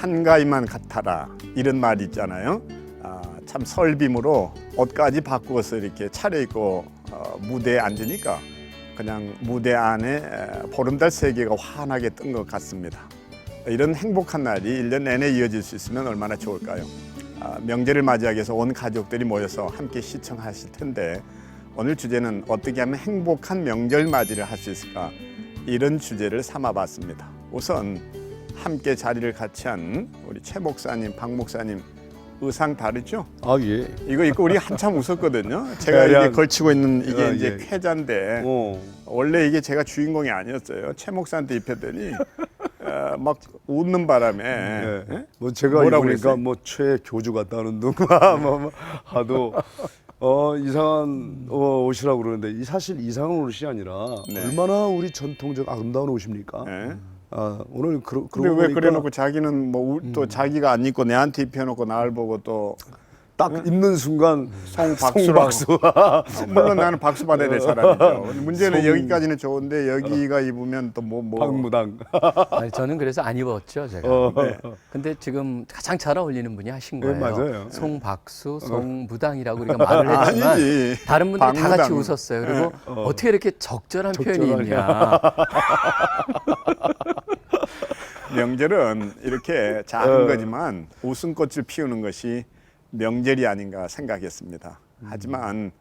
한가위만 같아라 이런 말이 있잖아요. 참 설빔으로 옷까지 바꾸어서 이렇게 차려입고 무대에 앉으니까 그냥 무대 안에 보름달 세계가 환하게 뜬 것 같습니다. 이런 행복한 날이 1년 내내 이어질 수 있으면 얼마나 좋을까요? 명절을 맞이하기 위해서 온 가족들이 모여서 함께 시청하실 텐데 오늘 주제는 어떻게 하면 행복한 명절 맞이를 할 수 있을까? 이런 주제를 삼아봤습니다. 우선 함께 자리를 같이 한 우리 최 목사님, 박 목사님 의상 다르죠? 예. 이거 입고 우리 한참 웃었거든요. 제가 이게 걸치고 있는 이게 이제 쾌자인데 원래 이게 제가 주인공이 아니었어요. 최 목사한테 입혔더니 막 웃는 바람에 예? 뭐 제가 입으니까 뭐 최교주 같다는 누가 뭐 하도 이상한 옷이라고 그러는데 사실 이상한 옷이 아니라 얼마나 우리 전통적 아름다운 옷입니까? 네. 오늘 근데 왜 그래놓고 자기는 뭐 또 자기가 안 입고 내한테 입혀놓고 나를 보고 또 딱 입는 순간 송박수. 물론 나는 박수 받아야 될 사람이죠. 문제는 여기까지는 좋은데 여기가 입으면 또 뭐 박무당. 아니, 저는 그래서 안 입었죠, 제가. 네. 근데 지금 가장 잘 어울리는 분이 하신 거예요. 맞아요. 송박수, 송무당이라고 우리가 말을 했지만 아니지. 다른 분들이 박무당. 다 같이 웃었어요. 그리고 어떻게 이렇게 적절한 표현이 있냐. 명절은 이렇게 작은 거지만 웃음꽃을 피우는 것이 명절이 아닌가 생각했습니다. 하지만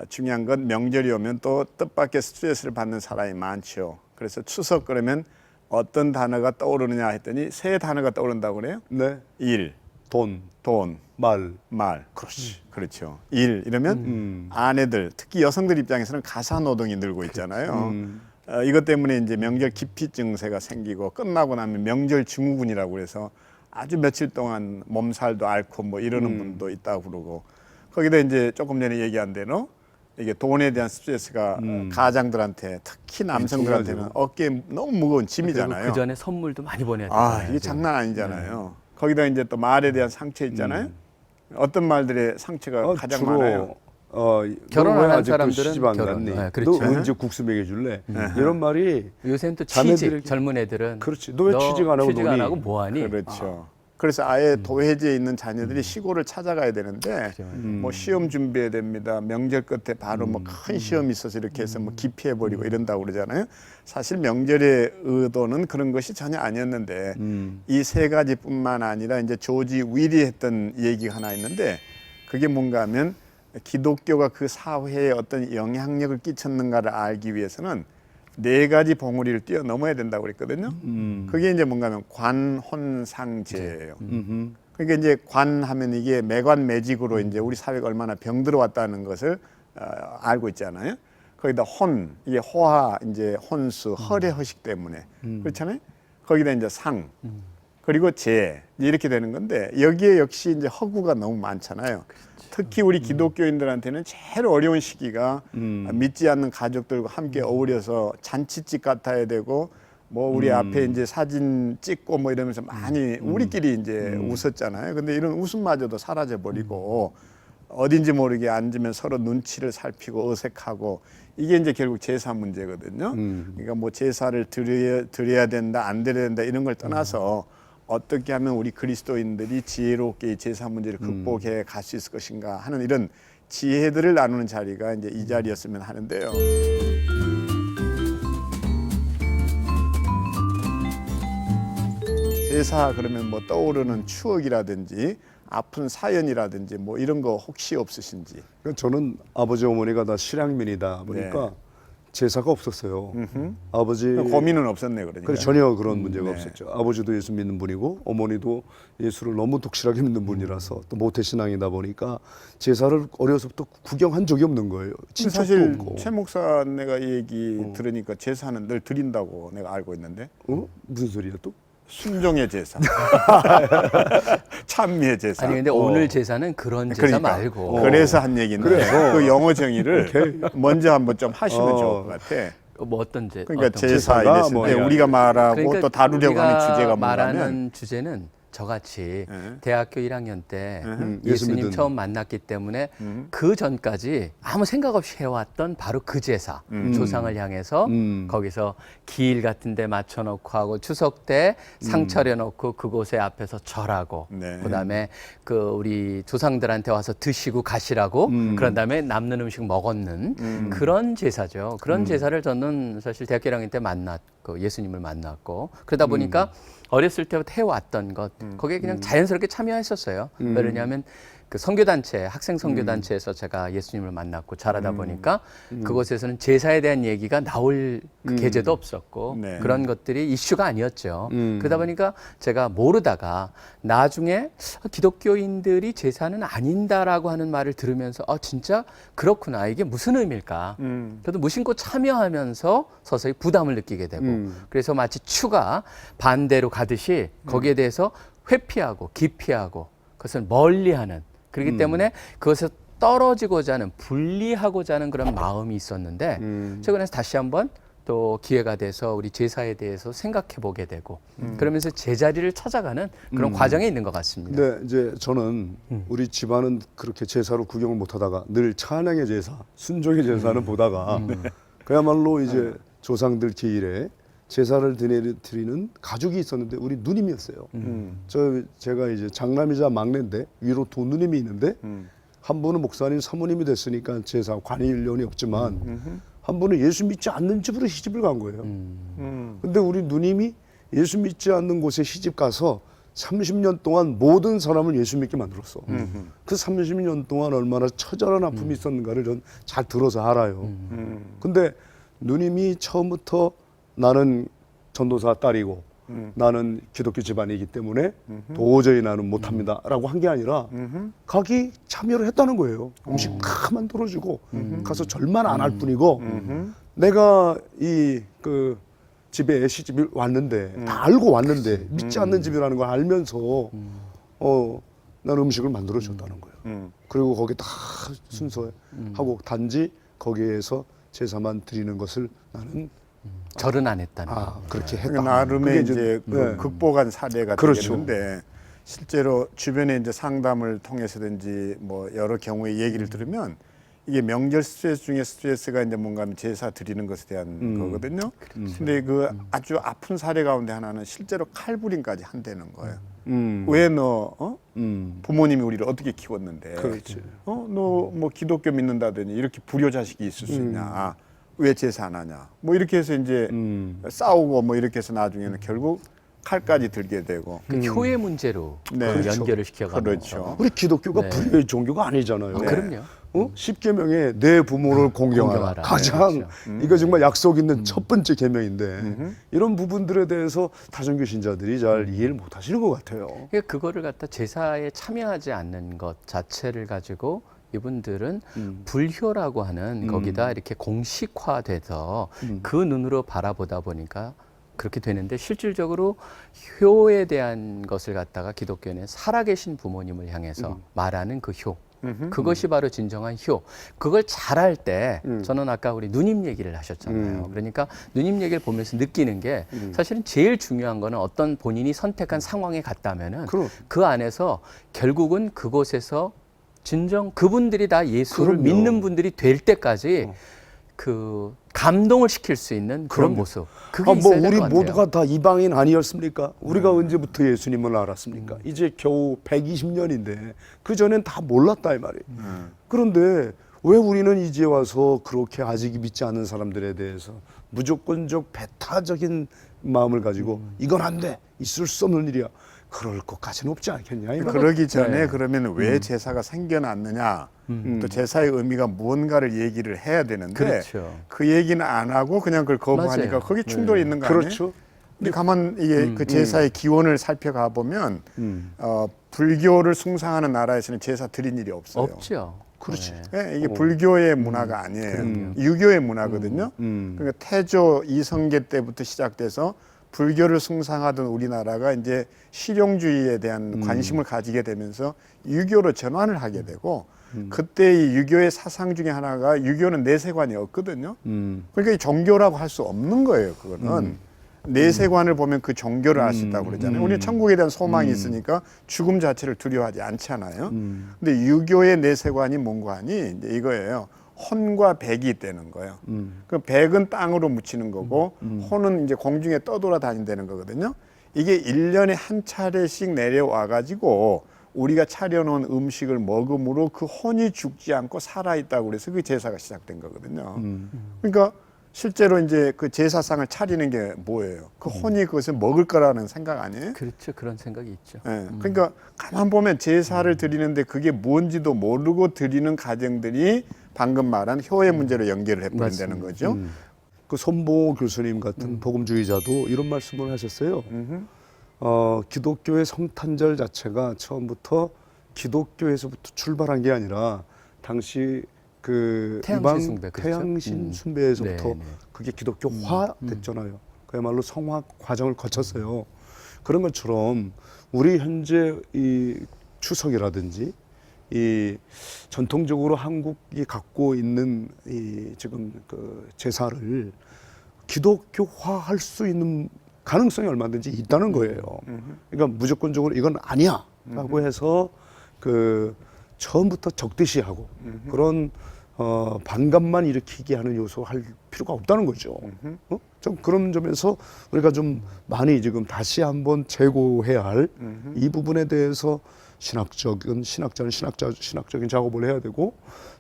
중요한 건 명절이 오면 또 뜻밖의 스트레스를 받는 사람이 많죠. 그래서 추석 그러면 어떤 단어가 떠오르느냐 했더니 세 단어가 떠오른다고 그래요? 네. 일, 돈, 말. 그렇지. 그렇죠. 일 이러면 아내들, 특히 여성들 입장에서는 가사 노동이 늘고 있잖아요. 이것 때문에 이제 명절 기피 증세가 생기고 끝나고 나면 명절 증후군이라고 그래서 아주 며칠 동안 몸살도 앓고 뭐 이러는 분도 있다고 그러고 거기다 이제 조금 전에 얘기한 대로 이게 돈에 대한 스트레스가 가장들한테 특히 남성들한테는 어깨에 너무 무거운 짐이잖아요. 그 전에 선물도 많이 보내야 되잖아요. 이게 장난 아니잖아요. 거기다 이제 또 말에 대한 상처 있잖아요. 어떤 말들의 상처가 가장 주로, 많아요? 결혼 안 한 아직도 사람들은 시집 안 결혼. 갔니? 네, 그렇죠. 너 언제 국수 먹여줄래? 이런 말이 요새는 또 자매들에게- 취직, 젊은 애들은 그렇지. 너 왜 취직 안 하고 취직 안 노니? 하고 뭐하니? 그렇죠. 그래서 아예 도회지에 있는 자녀들이 시골을 찾아가야 되는데 뭐 시험 준비해야 됩니다. 명절 끝에 바로 뭐 큰 시험이 있어서 이렇게 해서 뭐 기피해버리고 이런다고 그러잖아요. 사실 명절의 의도는 그런 것이 전혀 아니었는데 이 세 가지뿐만 아니라 이제 조지 윌이 했던 얘기가 하나 있는데 그게 뭔가 하면 기독교가 그 사회에 어떤 영향력을 끼쳤는가를 알기 위해서는 네 가지 봉우리를 뛰어넘어야 된다고 그랬거든요. 그게 이제 뭔가 하면 관혼상제예요. 그러니까 이제 관하면 이게 매관매직으로 이제 우리 사회가 얼마나 병들어 왔다는 것을 알고 있잖아요. 거기다 혼, 이게 호화, 이제 혼수, 허례허식 때문에 그렇잖아요. 거기다 이제 상, 그리고 제 이렇게 되는 건데 여기에 역시 이제 허구가 너무 많잖아요. 특히 우리 기독교인들한테는 제일 어려운 시기가 믿지 않는 가족들과 함께 어울려서 잔치집 같아야 되고 뭐 우리 앞에 이제 사진 찍고 뭐 이러면서 많이 우리끼리 이제 웃었잖아요. 근데 이런 웃음마저도 사라져 버리고 어딘지 모르게 앉으면 서로 눈치를 살피고 어색하고 이게 이제 결국 제사 문제거든요. 그러니까 뭐 제사를 드려야 된다, 안 드려야 된다 이런 걸 떠나서 어떻게 하면 우리 그리스도인들이 지혜롭게 이 제사 문제를 극복해 갈 수 있을 것인가 하는 이런 지혜들을 나누는 자리가 이제 이 자리였으면 하는데요. 제사 그러면 뭐 떠오르는 추억이라든지 아픈 사연이라든지 뭐 이런 거 혹시 없으신지? 그러니까 저는 아버지 어머니가 다 실향민이다 보니까 제사가 없었어요. 아버지 고민은 없었네 그러니까. 그래, 전혀 그런 문제가 네. 없었죠. 아버지도 예수 믿는 분이고 어머니도 예수를 너무 독실하게 믿는 분이라서 또 모태신앙이다 보니까 제사를 어려서부터 구경한 적이 없는 거예요. 친척도 사실 없고. 최 목사네가 이 얘기 들으니까 제사는 늘 드린다고 내가 알고 있는데 무슨 소리야 또? 순종의 제사, 찬미의 제사. 아니 근데 오늘 제사는 그런 제사 그러니까. 말고 그래서 한 얘기인데 그래서. 그 영어 정의를 먼저 한번 좀 하시면 좋을 것 같아. 뭐 어떤 그러니까 어떤 제사 제사가 이랬을 때 뭐야. 우리가 말하고 그러니까 또 다루려고 하는 우리가 주제가 말하는 뭐냐면 주제는 저같이 네. 대학교 1학년 때 예수 예수님 믿은. 처음 만났기 때문에 그 전까지 아무 생각 없이 해왔던 바로 그 제사, 조상을 향해서 거기서 길 같은 데 맞춰놓고 하고 추석 때 상 차려놓고 그곳에 앞에서 절하고 네. 그다음에 그 우리 조상들한테 와서 드시고 가시라고 그런 다음에 남는 음식 먹었는 그런 제사죠. 그런 제사를 저는 사실 대학교 1학년 때 만났고 예수님을 만났고 그러다 보니까 어렸을 때부터 해왔던 것 거기에 그냥 자연스럽게 참여했었어요. 왜냐하면 그 선교단체 학생 선교단체에서 제가 예수님을 만났고 자라다 보니까 그곳에서는 제사에 대한 얘기가 나올 그 계제도 없었고 네. 그런 것들이 이슈가 아니었죠. 그러다 보니까 제가 모르다가 나중에 기독교인들이 제사는 아닌다라고 하는 말을 들으면서 진짜 그렇구나 이게 무슨 의미일까. 저도 무심코 참여하면서 서서히 부담을 느끼게 되고 그래서 마치 추가 반대로 가듯이 거기에 대해서 회피하고 기피하고 그것을 멀리하는 그렇기 때문에 그것에서 떨어지고자 하는 분리하고자 하는 그런 마음이 있었는데 최근에 다시 한번 또 기회가 돼서 우리 제사에 대해서 생각해 보게 되고 그러면서 제자리를 찾아가는 그런 과정에 있는 것 같습니다. 네, 이제 저는 우리 집안은 그렇게 제사로 구경을 못하다가 늘 찬양의 제사, 순종의 제사는 보다가 그야말로 이제 조상들 기일에 제사를 드리는 가족이 있었는데 우리 누님이었어요. 제가 이제 장남이자 막내인데 위로 두 누님이 있는데 한 분은 목사님 사모님이 됐으니까 제사 관이연이 없지만 한 분은 예수 믿지 않는 집으로 시집을 간 거예요. 근데 우리 누님이 예수 믿지 않는 곳에 시집 가서 30년 동안 모든 사람을 예수 믿게 만들었어. 그 30년 동안 얼마나 처절한 아픔이 있었는가를 전 잘 들어서 알아요. 근데 누님이 처음부터 나는 전도사 딸이고 나는 기독교 집안이기 때문에 도저히 나는 못합니다 라고 한 게 아니라 가기 참여를 했다는 거예요. 음식 다 만들어주고 가서 절만 안 할 뿐이고 내가 이 그 집에 시집이 왔는데 다 알고 왔는데 믿지 않는 집이라는 걸 알면서 난 음식을 만들어 줬다는 거예요. 그리고 거기 다 순서하고 단지 거기에서 제사만 드리는 것을 나는 절은 안 했다는 그렇게 했다. 그러니까 나름의 그게 이제 네. 극복한 사례가 그렇죠. 되겠는데 실제로 주변에 이제 상담을 통해서든지 뭐 여러 경우의 얘기를 들으면 이게 명절 스트레스 중에 스트레스가 이제 뭔가 하면 제사 드리는 것에 대한 거거든요. 근데 그 아주 아픈 사례 가운데 하나는 실제로 칼부림까지 한다는 거예요. 왜 너 부모님이 우리를 어떻게 키웠는데 그렇지. 너 뭐 기독교 믿는다더니 이렇게 불효 자식이 있을 수 있냐? 왜 제사 안 하냐? 뭐 이렇게 해서 이제 싸우고 뭐 이렇게 해서 나중에는 결국 칼까지 들게 되고 그 효의 문제로 네. 그 연결을 시켜가면서 그렇죠. 우리 기독교가 네. 불교의 종교가 아니잖아요. 그럼요. 10계명에 내 부모를 공경하라. 공경하라. 가장 네, 이거 정말 약속 있는 첫 번째 계명인데 이런 부분들에 대해서 다종교 신자들이 잘 이해를 못 하시는 것 같아요. 그러니까 그거를 갖다 제사에 참여하지 않는 것 자체를 가지고 이분들은 불효라고 하는 거기다 이렇게 공식화돼서 그 눈으로 바라보다 보니까 그렇게 되는데 실질적으로 효에 대한 것을 갖다가 기독교는 살아계신 부모님을 향해서 말하는 그 효. 그것이 바로 진정한 효. 그걸 잘할 때 저는 아까 우리 누님 얘기를 하셨잖아요. 그러니까 누님 얘기를 보면서 느끼는 게 사실은 제일 중요한 거는 어떤 본인이 선택한 상황에 갔다면은 그 안에서 결국은 그곳에서 진정 그분들이 다 예수를 그럼요. 믿는 분들이 될 때까지 그 감동을 시킬 수 있는 그런 모습. 그게 있어야 될 우리 것 같아요. 모두가 다 이방인 아니었습니까? 우리가 언제부터 예수님을 알았습니까? 이제 겨우 120년인데 그 전엔 다 몰랐다 이 말이에요. 그런데 왜 우리는 이제 와서 그렇게 아직 믿지 않는 사람들에 대해서 무조건적 배타적인 마음을 가지고 이건 안 돼, 있을 수 없는 일이야. 그럴 것까지는 없지 않겠냐 이 말이에요. 그러기 전에 네. 그러면 왜 제사가 생겨났느냐 또 제사의 의미가 무언가를 얘기를 해야 되는데 그렇죠. 그 얘기는 안 하고 그냥 그걸 거부하니까 맞아요. 거기 충돌이 있는 거 아니에요? 그렇죠. 근데 가만 이게 그 제사의 기원을 살펴가 보면 불교를 숭상하는 나라에서는 제사 드린 일이 없어요. 없죠. 그렇지. 예, 이게 불교의 문화가 아니에요. 유교의 문화거든요. 그러니까 태조 이성계 때부터 시작돼서 불교를 숭상하던 우리나라가 이제 실용주의에 대한 관심을 가지게 되면서 유교로 전환을 하게 되고 그때 이 유교의 사상 중에 하나가 유교는 내세관이 없거든요. 그러니까 이 종교라고 할 수 없는 거예요. 그거는 내세관을 보면 그 종교를 알 수 있다고 그러잖아요. 우리는 천국에 대한 소망이 있으니까 죽음 자체를 두려워하지 않잖아요. 근데 유교의 내세관이 뭔가 하니 이제 이거예요. 혼과 백이 있다는 거예요. 그 백은 땅으로 묻히는 거고 혼은 이제 공중에 떠돌아 다닌다는 거거든요. 이게 1년에 한 차례씩 내려와 가지고 우리가 차려놓은 음식을 먹음으로 그 혼이 죽지 않고 살아있다고 그래서 그 제사가 시작된 거거든요. 그러니까 실제로 이제 그 제사상을 차리는 게 뭐예요? 그 혼이 그것을 먹을 거라는 생각 아니에요? 그렇죠. 그런 생각이 있죠. 네. 그러니까 가만 보면 제사를 드리는데 그게 뭔지도 모르고 드리는 가정들이 방금 말한 효의 문제로 연결을 해버린다는 거죠. 그 손보 교수님 같은 복음주의자도 이런 말씀을 하셨어요. 기독교의 성탄절 자체가 처음부터 기독교에서부터 출발한 게 아니라 당시 그 태양신 숭배, 그렇죠? 태양신 숭배에서부터 네, 네. 그게 기독교화 됐잖아요. 그야말로 성화 과정을 거쳤어요. 그런 것처럼 우리 현재 이 추석이라든지 이 전통적으로 한국이 갖고 있는 이 지금 그 제사를 기독교화할 수 있는 가능성이 얼마든지 있다는 거예요. 그러니까 무조건적으로 이건 아니야라고 해서 그 처음부터 적대시하고 그런 반감만 일으키게 하는 요소 할 필요가 없다는 거죠. 좀 그런 점에서 우리가 좀 많이 지금 다시 한번 재고해야 할 이 부분에 대해서 신학적인 작업을 해야 되고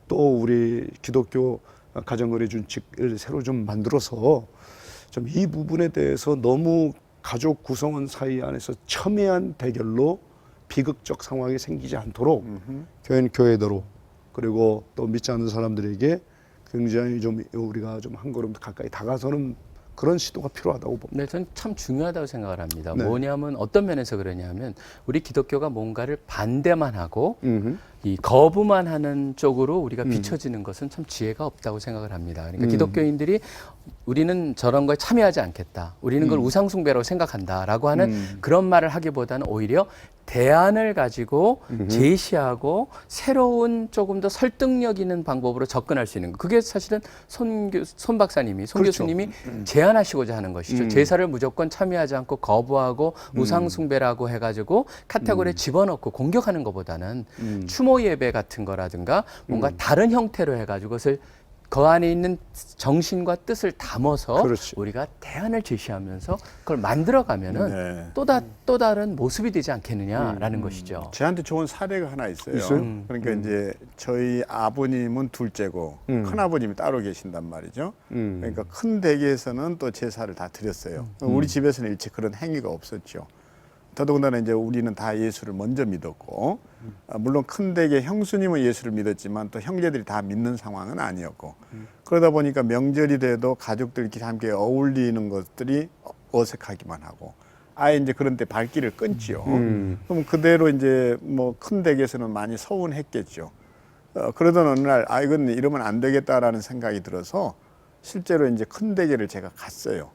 또 우리 기독교 가정의례 준칙을 새로 좀 만들어서 좀 이 부분에 대해서 너무 가족 구성원 사이 안에서 첨예한 대결로 비극적 상황이 생기지 않도록 교회는 교회대로 그리고 또 믿지 않는 사람들에게 굉장히 좀 우리가 좀 한 걸음 가까이 다가서는 그런 시도가 필요하다고 봅니다. 네, 저는 참 중요하다고 생각을 합니다. 네. 뭐냐면 어떤 면에서 그러냐면 우리 기독교가 뭔가를 반대만 하고 이 거부만 하는 쪽으로 우리가 비춰지는 것은 참 지혜가 없다고 생각을 합니다. 그러니까 기독교인들이 우리는 저런 거에 참여하지 않겠다. 우리는 그걸 우상숭배라고 생각한다라고 하는 그런 말을 하기보다는 오히려 대안을 가지고 제시하고 새로운 조금 더 설득력 있는 방법으로 접근할 수 있는 거. 그게 사실은 손 박사님이, 손 그렇죠. 교수님이 제안하시고자 하는 것이죠. 제사를 무조건 참여하지 않고 거부하고 우상숭배라고 해가지고 카테고리에 집어넣고 공격하는 것보다는 추모 예배 같은 거라든가 뭔가 다른 형태로 해가지고 그것을 그 안에 있는 정신과 뜻을 담아서 그렇지. 우리가 대안을 제시하면서 그걸 만들어가면은 네. 또 다른 모습이 되지 않겠느냐라는 것이죠. 저한테 좋은 사례가 하나 있어요. 있어요? 그러니까 이제 저희 아버님은 둘째고 큰 아버님이 따로 계신단 말이죠. 그러니까 큰 댁에서는 또 제사를 다 드렸어요. 우리 집에서는 일체 그런 행위가 없었죠. 더더군다나 이제 우리는 다 예수를 먼저 믿었고, 물론 큰 댁의 형수님은 예수를 믿었지만 또 형제들이 다 믿는 상황은 아니었고, 그러다 보니까 명절이 돼도 가족들끼리 함께 어울리는 것들이 어색하기만 하고, 아예 이제 그런 때 발길을 끊지요. 그럼 그대로 이제 뭐 큰 댁에서는 많이 서운했겠죠. 그러던 어느 날, 이건 이러면 안 되겠다라는 생각이 들어서 실제로 이제 큰 댁에를 제가 갔어요.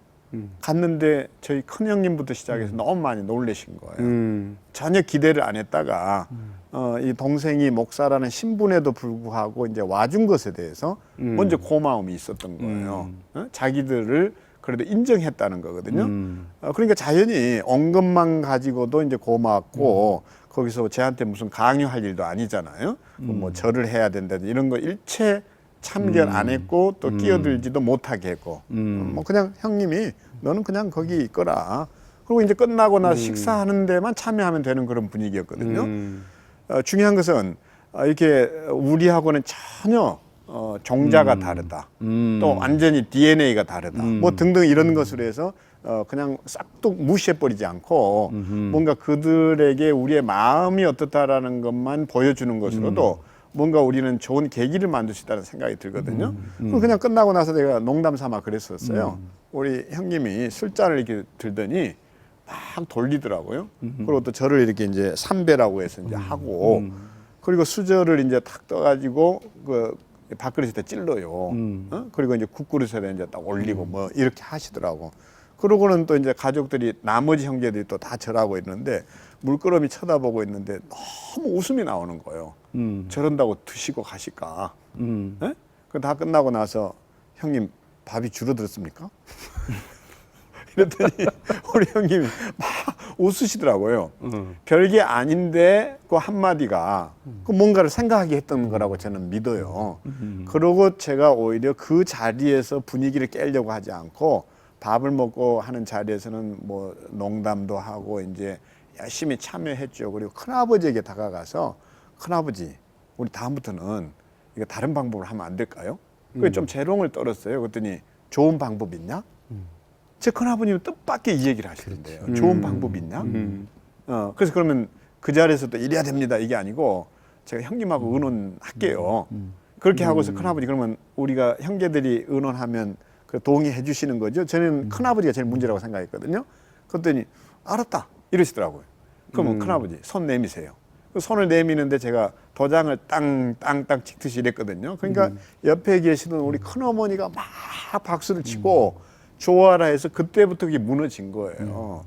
갔는데 저희 큰 형님부터 시작해서 너무 많이 놀라신 거예요. 전혀 기대를 안 했다가 이 동생이 목사라는 신분에도 불구하고 이제 와준 것에 대해서 먼저 고마움이 있었던 거예요. 자기들을 그래도 인정했다는 거거든요. 그러니까 자연히 온 것만 가지고도 이제 고맙고 거기서 저한테 무슨 강요할 일도 아니잖아요. 뭐 절을 해야 된다든지 이런 거 일체 참견 안 했고 또 끼어들지도 못하게 했고 뭐 그냥 형님이 너는 그냥 거기 있거라. 그리고 이제 끝나고 나서 식사하는 데만 참여하면 되는 그런 분위기였거든요. 중요한 것은 이렇게 우리하고는 전혀 종자가 다르다. 또 완전히 DNA가 다르다. 뭐 등등 이런 것으로 해서 그냥 싹둑 무시해버리지 않고 뭔가 그들에게 우리의 마음이 어떻다라는 것만 보여주는 것으로도 뭔가 우리는 좋은 계기를 만들 수 있다는 생각이 들거든요. 그냥 끝나고 나서 내가 농담 삼아 그랬었어요. 우리 형님이 술잔을 이렇게 들더니 막 돌리더라고요. 그리고 또 저를 이렇게 이제 삼배라고 해서 이제 하고 그리고 수저를 이제 탁 떠가지고 그 밥그릇에다 찔러요. 그리고 이제 국그릇에다 이제 딱 올리고 뭐 이렇게 하시더라고. 그러고는 또 이제 가족들이 나머지 형제들이 또 다 절하고 있는데 물끄러미 쳐다보고 있는데 너무 웃음이 나오는 거예요. 저런다고 드시고 가실까? 네? 그 다 끝나고 나서 형님 밥이 줄어들었습니까? 그랬더니 우리 형님이 막 웃으시더라고요. 별게 아닌데 그 한마디가 그 뭔가를 생각하게 했던 거라고 저는 믿어요. 그러고 제가 오히려 그 자리에서 분위기를 깨려고 하지 않고 밥을 먹고 하는 자리에서는 뭐 농담도 하고 이제 열심히 참여했죠. 그리고 큰아버지에게 다가가서 큰아버지, 우리 다음부터는 이거 다른 방법을 하면 안 될까요? 그게 좀 재롱을 떨었어요. 그랬더니 좋은 방법 있냐? 제 큰아버님은 뜻밖의 이 얘기를 하시는데요. 좋은 방법 있냐? 그래서 그러면 그 자리에서 또 이래야 됩니다. 이게 아니고 제가 형님하고 의논할게요. 그렇게 하고서 큰아버지 그러면 우리가 형제들이 의논하면 그 동의해 주시는 거죠. 저는 큰아버지가 제일 문제라고 생각했거든요. 그랬더니 알았다 이러시더라고요. 그러면 큰아버지 손 내미세요. 그 손을 내미는데 제가 도장을 땅땅땅 찍듯이 이랬거든요. 그러니까 옆에 계시던 우리 큰어머니가 막 박수를 치고 좋아라 해서 그때부터 그게 무너진 거예요.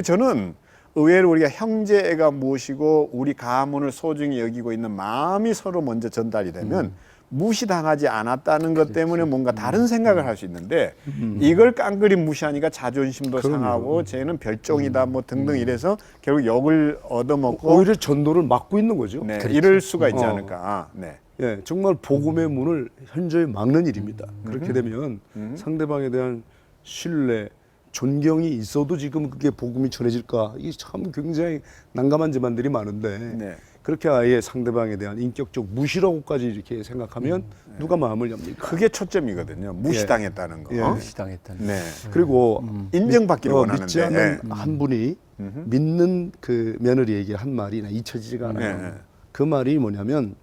저는 의외로 우리가 형제애가 무엇이고 우리 가문을 소중히 여기고 있는 마음이 서로 먼저 전달이 되면 무시당하지 않았다는 것 때문에 뭔가 다른 생각을 할 수 있는데 이걸 깡그리 무시하니까 자존심도 상하고 쟤는 별종이다 뭐 등등 이래서 결국 욕을 얻어먹고 오히려 전도를 막고 있는 거죠. 네, 이럴 수가 있지 않을까. 네. 예, 정말 복음의 문을 현저히 막는 일입니다. 그렇게 되면 상대방에 대한 신뢰, 존경이 있어도 지금 그게 복음이 전해질까? 이게 참 굉장히 난감한 집안들이 많은데 네. 그렇게 아예 상대방에 대한 인격적 무시라고까지 이렇게 생각하면 누가 마음을 엽니까? 그게 초점이거든요. 무시당했다는 거. 예. 무시당했다는. 네. 그리고 인정받기를 원하는데 믿지 않는 네. 한 분이 믿는 그 며느리에게 한 말이 잊혀지지가 않아요. 네. 그 말이 뭐냐면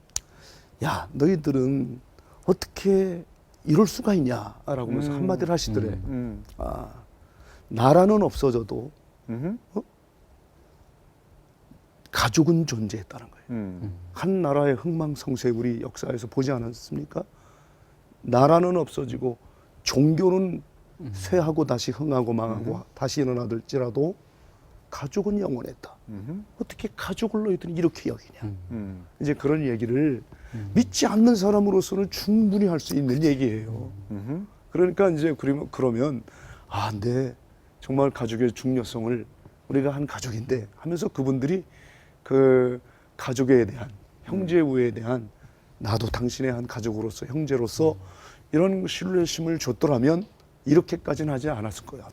야 너희들은 어떻게 이럴 수가 있냐라고 하면서 한마디를 하시더래. 아, 나라는 없어져도 가족은 존재했다는 거예요. 한 나라의 흥망성쇠 우리 역사에서 보지 않았습니까? 나라는 없어지고 종교는 쇠하고 다시 흥하고 망하고 다시 일어나들지라도 가족은 영원했다. 어떻게 가족을 너희들은 이렇게 여기냐. 이제 그런 얘기를 믿지 않는 사람으로서는 충분히 할 수 있는 얘기예요. 그러니까 이제 그러면 아, 네, 정말 가족의 중요성을 우리가 한 가족인데 하면서 그분들이 그 가족에 대한 형제우에 대한 나도 당신의 한 가족으로서 형제로서 이런 신뢰심을 줬더라면 이렇게까지는 하지 않았을 거야.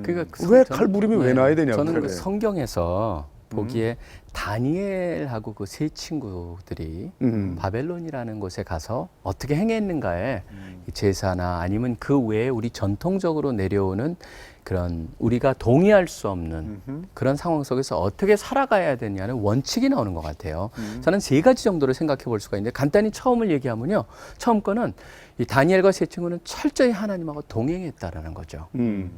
그러니까 왜 칼부림이 왜 나야 되냐고. 저는 그 그래. 성경에서 보기에 다니엘하고 그 세 친구들이 바벨론이라는 곳에 가서 어떻게 행했는가에 제사나 아니면 그 외에 우리 전통적으로 내려오는 그런 우리가 동의할 수 없는 그런 상황 속에서 어떻게 살아가야 되냐는 원칙이 나오는 것 같아요. 저는 세 가지 정도로 생각해 볼 수가 있는데 간단히 처음을 얘기하면요. 처음 거는 이 다니엘과 세 친구는 철저히 하나님하고 동행했다라는 거죠.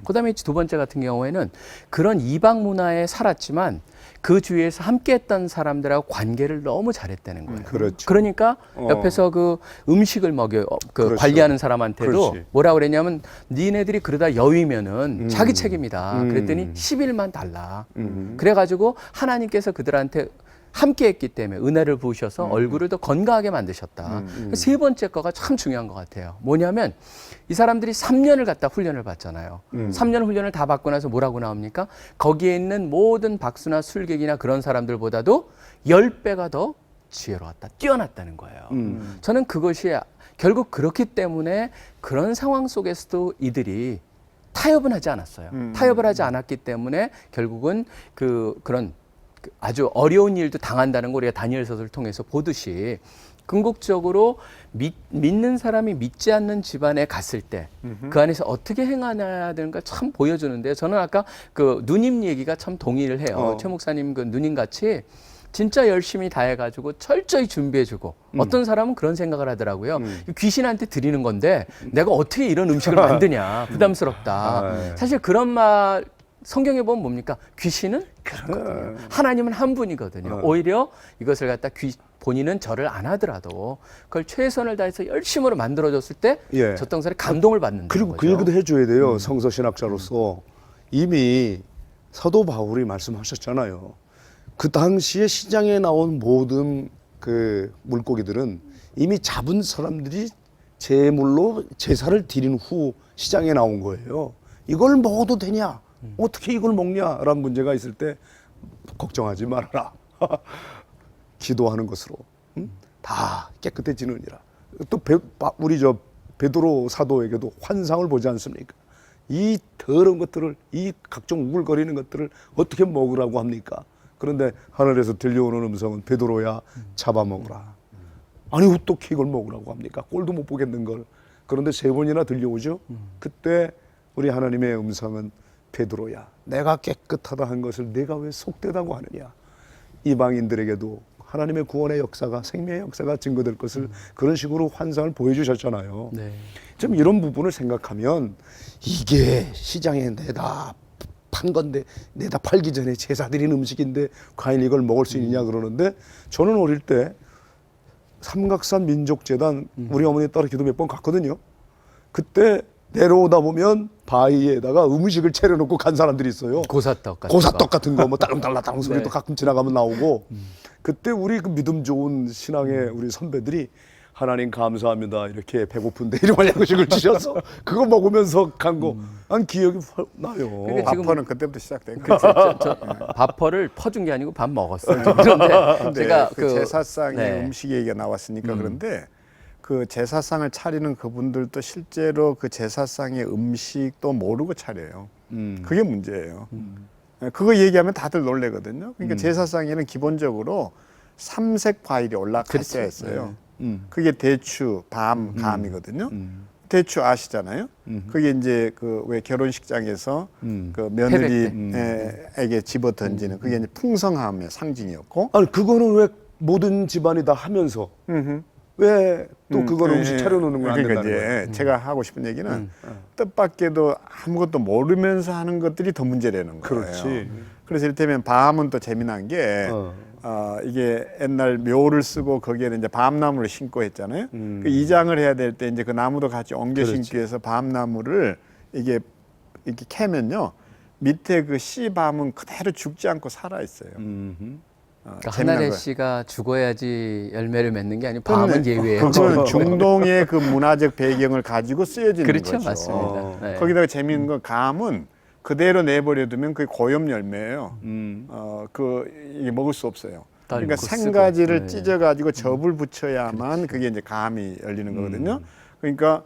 그다음에 두 번째 같은 경우에는 그런 이방 문화에 살았지만 그 주위에서 함께했던 사람들하고 관계를 너무 잘했다는 거예요. 그렇죠. 그러니까 옆에서 그 음식을 먹여 그렇죠. 관리하는 사람한테도 그렇지. 뭐라 그랬냐면 니네들이 그러다 여위면은 자기 책임이다. 그랬더니 10일만 달라. 그래가지고 하나님께서 그들한테 함께했기 때문에 은혜를 부으셔서 얼굴을 더 건강하게 만드셨다. 세 번째 거가 참 중요한 것 같아요. 뭐냐면 이 사람들이 3년을 갖다 훈련을 받잖아요. 3년 훈련을 다 받고 나서 뭐라고 나옵니까? 거기에 있는 모든 박수나 술객이나 그런 사람들보다도 10배가 더 지혜로웠다, 뛰어났다는 거예요. 저는 그것이 결국 그렇기 때문에 그런 상황 속에서도 이들이 타협은 하지 않았어요. 타협을 하지 않았기 때문에 결국은 그런 아주 어려운 일도 당한다는 거 우리가 다니엘서를 통해서 보듯이 궁극적으로 믿는 사람이 믿지 않는 집안에 갔을 때 그 안에서 어떻게 행하냐 되는가 참 보여주는데 저는 아까 그 누님 얘기가 참 동의를 해요. 최 목사님 그 누님 같이 진짜 열심히 다 해가지고 철저히 준비해주고 어떤 사람은 그런 생각을 하더라고요. 귀신한테 드리는 건데 내가 어떻게 이런 음식을 만드냐 부담스럽다. 사실 그런 말 성경에 보면 뭡니까? 귀신은 그렇거든요. 하나님은 한 분이거든요. 오히려 이것을 갖다 본인은 절을 안 하더라도 그걸 최선을 다해서 열심으로 만들어줬을 때 예. 저 동생이 감동을 받는 그리고 거죠. 그 얘기도 해줘야 돼요. 성서 신학자로서 이미 사도 바울이 말씀하셨잖아요. 그 당시에 시장에 나온 모든 그 물고기들은 이미 잡은 사람들이 제물로 제사를 드린 후 시장에 나온 거예요. 이걸 먹어도 되냐? 어떻게 이걸 먹냐라는 문제가 있을 때 걱정하지 말아라. 기도하는 것으로 다 깨끗해지느니라. 또 우리 베드로 사도에게도 환상을 보지 않습니까? 이 더러운 것들을, 이 각종 우글거리는 것들을 어떻게 먹으라고 합니까? 그런데 하늘에서 들려오는 음성은 베드로야 잡아먹으라. 아니 어떻게 이걸 먹으라고 합니까? 꼴도 못 보겠는 걸. 그런데 3번이나 들려오죠. 그때 우리 하나님의 음성은 베드로야 내가 깨끗하다 한 것을 내가 왜 속되다고 하느냐. 이방인들에게도 하나님의 구원의 역사가, 생명의 역사가 증거될 것을 그런 식으로 환상을 보여주셨잖아요. 네. 좀 이런 부분을 생각하면 이게 시장에 내다 판 건데, 내다 팔기 전에 제사 드린 음식인데 과연 이걸 먹을 수 있느냐 그러는데, 저는 어릴 때 삼각산 민족재단 우리 어머니 따라 기도 몇 번 갔거든요. 그때 내려오다 보면 바위에다가 음식을 차려놓고 간 사람들이 있어요. 고사떡 같은 거 뭐 딸랑딸랑 소리도 네. 가끔 지나가면 나오고. 그때 우리 그 믿음 좋은 신앙의 우리 선배들이 하나님 감사합니다 이렇게 배고픈데 이런 양식을 주셔서 그거 먹으면서 간 거 난 기억이 나요. 그러니까 지금 밥퍼는 그때부터 시작된 그치, 거죠. 밥퍼를 퍼준 게 아니고 밥 먹었어요. 그런데 근데 제가 그 제사상의 네. 음식 얘기가 나왔으니까 그런데 그 제사상을 차리는 그분들도 실제로 그 제사상의 음식도 모르고 차려요. 그게 문제예요. 그거 얘기하면 다들 놀래거든요. 그러니까 제사상에는 기본적으로 3색 과일이 올라갔어야 했어요. 그게 대추, 밤, 감이거든요. 대추 아시잖아요. 그게 이제 그 왜 결혼식장에서 그 며느리에게 집어 던지는 그게 이제 풍성함의 상징이었고. 아니 그거는 왜 모든 집안이 다 하면서 왜 또 그걸 음식 차려놓는 건 안 그러니까 된다는 이제 거예요? 제가 하고 싶은 얘기는 뜻밖에도 아무것도 모르면서 하는 것들이 더 문제라는 거예요. 그렇지. 그래서 이를테면 밤은 또 재미난 게 이게 옛날 묘를 쓰고 거기에는 이제 밤나무를 심고 했잖아요. 그 이장을 해야 될 때 이제 그 나무도 같이 옮겨 심기 위해서 밤나무를 이게 이렇게 캐면요 밑에 그 씨밤은 그대로 죽지 않고 살아 있어요. 그러니까 재미난 하나의 거예요. 씨가 죽어야지 열매를 맺는 게 아니고 밤은 예외예요. 그건 중동의 그 문화적 배경을 가지고 쓰여지는 그렇죠, 거죠. 맞습니다. 네. 거기다가 재미있는 건 감은 그대로 내버려두면 그게 고염 열매예요. 이게 먹을 수 없어요. 그러니까 달고 생가지를 쓰고. 네. 찢어가지고 접을 붙여야만 그게 이제 감이 열리는 거거든요. 그러니까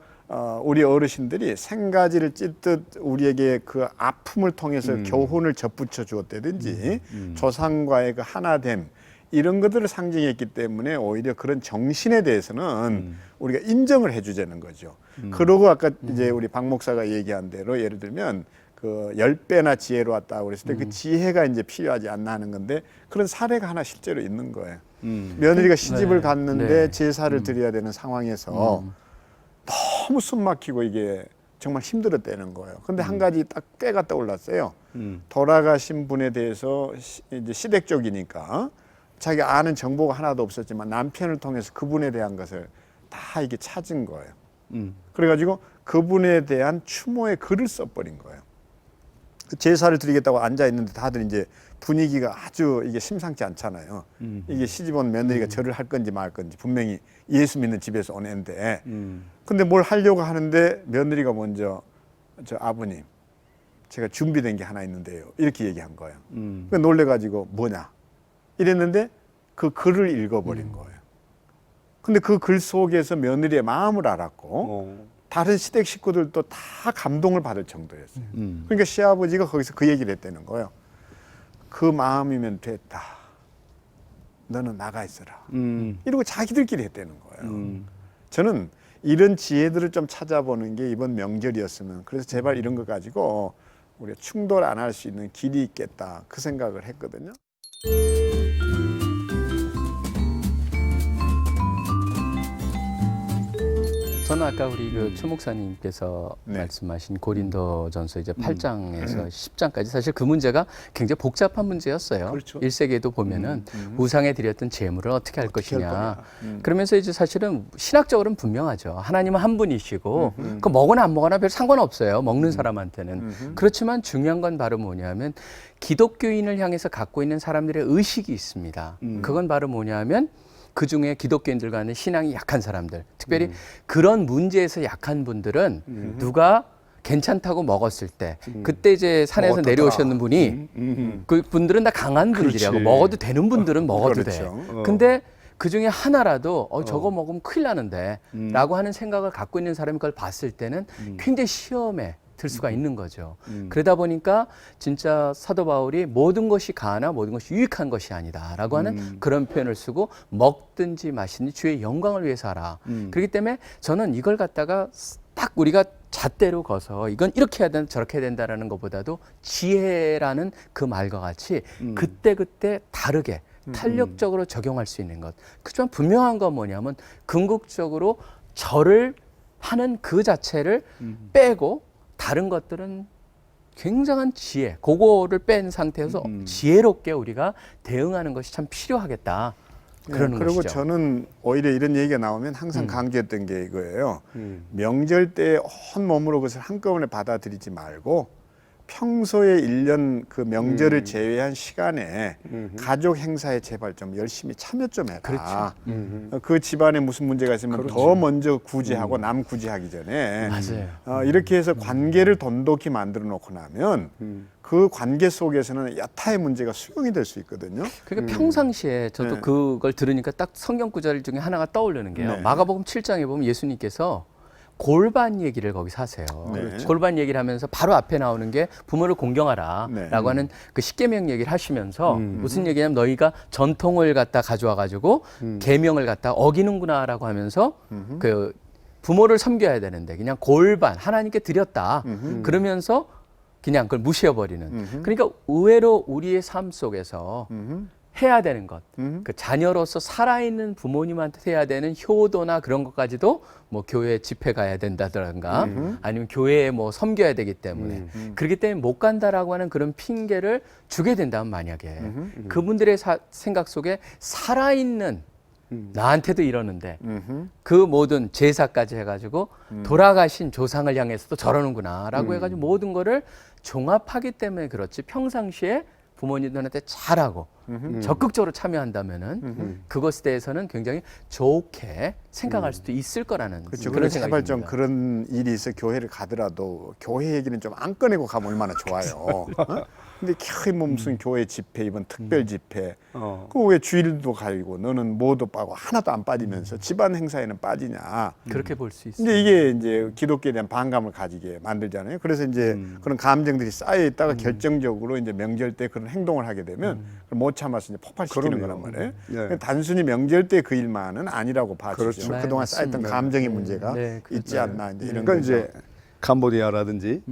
우리 어르신들이 생가지를 찢듯 우리에게 그 아픔을 통해서 교훈을 접붙여 주었다든지 조상과의 그 하나됨 이런 것들을 상징했기 때문에 오히려 그런 정신에 대해서는 우리가 인정을 해주자는 거죠. 그러고 아까 이제 우리 박 목사가 얘기한 대로 예를 들면 그 10배나 지혜로웠다고 그랬을 때 그 지혜가 이제 필요하지 않나 하는 건데 그런 사례가 하나 실제로 있는 거예요. 며느리가 시집을 네. 갔는데 네. 제사를 드려야 되는 상황에서 너무 숨 막히고 이게 정말 힘들었다는 거예요. 근데 한 가지 딱 꾀가 떠올랐어요. 돌아가신 분에 대해서 이제 시댁 쪽이니까 자기 아는 정보가 하나도 없었지만 남편을 통해서 그분에 대한 것을 다 이게 찾은 거예요. 그래가지고 그분에 대한 추모의 글을 써버린 거예요. 제사를 드리겠다고 앉아 있는데 다들 이제 분위기가 아주 이게 심상치 않잖아요. 이게 시집 온 며느리가 절을 할 건지 말 건지 분명히 예수 믿는 집에서 온 애인데 근데 뭘 하려고 하는데 며느리가 먼저 저 아버님 제가 준비된 게 하나 있는데요 이렇게 얘기한 거예요. 그러니까 놀래가지고 뭐냐 이랬는데 그 글을 읽어버린 거예요. 근데 그 글 속에서 며느리의 마음을 알았고 다른 시댁 식구들도 다 감동을 받을 정도였어요. 그러니까 시아버지가 거기서 그 얘기를 했다는 거예요. 그 마음이면 됐다. 너는 나가 있어라. 이러고 자기들끼리 했다는 거예요. 저는 이런 지혜들을 좀 찾아보는 게 이번 명절이었으면 그래서 제발 이런 거 가지고 우리가 충돌 안 할 수 있는 길이 있겠다. 그 생각을 했거든요. 저는 아까 우리 그 최 목사님께서 네. 말씀하신 고린도전서 이제 8장에서 10장까지 사실 그 문제가 굉장히 복잡한 문제였어요. 그렇죠. 1세기에도 보면은 우상에 드렸던 제물을 어떻게 할 것이냐. 거냐. 그러면서 이제 사실은 신학적으로는 분명하죠. 하나님은 한 분이시고 그 먹거나 안 먹거나 별 상관없어요. 먹는 사람한테는. 그렇지만 중요한 건 바로 뭐냐면 기독교인을 향해서 갖고 있는 사람들의 의식이 있습니다. 그건 바로 뭐냐면 그 중에 기독교인들과는 신앙이 약한 사람들, 특별히 그런 문제에서 약한 분들은 누가 괜찮다고 먹었을 때 그때 이제 산에서 어떻더라. 내려오셨는 분이 그 분들은 다 강한 분들이라고 그렇지. 먹어도 되는 분들은 먹어도 그렇죠. 돼. 근데 그 중에 하나라도 저거 먹으면 큰일 나는데 라고 하는 생각을 갖고 있는 사람이 그걸 봤을 때는 굉장히 시험에 들 수가 있는 거죠. 그러다 보니까 진짜 사도 바울이 모든 것이 가하나 모든 것이 유익한 것이 아니다라고 하는 그런 표현을 쓰고 먹든지 마시든지 주의 영광을 위해서 하라. 그렇기 때문에 저는 이걸 갖다가 딱 우리가 잣대로 거서 이건 이렇게 해야 된다 저렇게 해야 된다라는 것보다도 지혜라는 그 말과 같이 그때그때 다르게 탄력적으로 적용할 수 있는 것. 그렇지만 분명한 건 뭐냐면 궁극적으로 절을 하는 그 자체를 빼고 다른 것들은 굉장한 지혜, 그거를 뺀 상태에서 지혜롭게 우리가 대응하는 것이 참 필요하겠다. 그러는 그리고 것이죠. 저는 오히려 이런 얘기가 나오면 항상 강조했던 게 이거예요. 명절 때 온 몸으로 그것을 한꺼번에 받아들이지 말고 평소에 1년 그 명절을 제외한 시간에 가족 행사에 제발 좀 열심히 참여 좀 해라. 그렇죠. 그 집안에 무슨 문제가 있으면 더 먼저 구제하고 남 구제하기 전에 맞아요. 이렇게 해서 관계를 돈독히 만들어 놓고 나면 그 관계 속에서는 여타의 문제가 수용이 될 수 있거든요. 그러니까 평상시에 저도 네. 그걸 들으니까 딱 성경 구절 중에 하나가 떠오르는 게요. 네. 마가복음 7장에 보면 예수님께서 골반 얘기를 거기서 하세요. 네. 골반 얘기를 하면서 바로 앞에 나오는 게 부모를 공경하라라고 네. 하는 그 십계명 얘기를 하시면서 무슨 얘기냐면 너희가 전통을 갖다 가져와 가지고 계명을 갖다 어기는구나라고 하면서 그 부모를 섬겨야 되는데 그냥 골반 하나님께 드렸다. 그러면서 그냥 그걸 무시해 버리는. 그러니까 의외로 우리의 삶 속에서 해야 되는 것, 그 자녀로서 살아있는 부모님한테 해야 되는 효도나 그런 것까지도 뭐 교회 집회 가야 된다든가 아니면 교회에 뭐 섬겨야 되기 때문에 그렇기 때문에 못 간다라고 하는 그런 핑계를 주게 된다면 만약에 그분들의 생각 속에 살아있는 나한테도 이러는데 그 모든 제사까지 해가지고 돌아가신 조상을 향해서도 저러는구나라고 해가지고 모든 거를 종합하기 때문에 그렇지 평상시에 부모님들한테 잘하고 적극적으로 참여한다면은 그것에 대해서는 굉장히 좋게 생각할 수도 있을 거라는 그렇죠. 그런 그래서 생각이 제발 좀 듭니다. 그런 일이 있어 교회를 가더라도 교회 얘기는 좀 안 꺼내고 가면 얼마나 좋아요. 어? 근데 거의 뭐 무슨 교회 집회 이번 특별 집회 그 왜 주일도 가고 너는 뭐도 빠고 하나도 안 빠지면서 집안 행사에는 빠지냐. 그렇게 볼 수 있어요. 이제 이게 이제 기독교에 대한 반감을 가지게 만들잖아요. 그래서 이제 그런 감정들이 쌓여 있다가 결정적으로 이제 명절 때 그런 행동을 하게 되면 그걸 못 참아서 이제 폭발시키는 그럼요. 거란 말이에요. 네. 단순히 명절 때 그 일만은 아니라고 봐주죠. 그렇죠. 네, 그동안 맞습니다. 쌓였던 감정의 문제가 네, 그렇죠. 있지 않나 이제 이런 그러니까 거죠. 이제 캄보디아라든지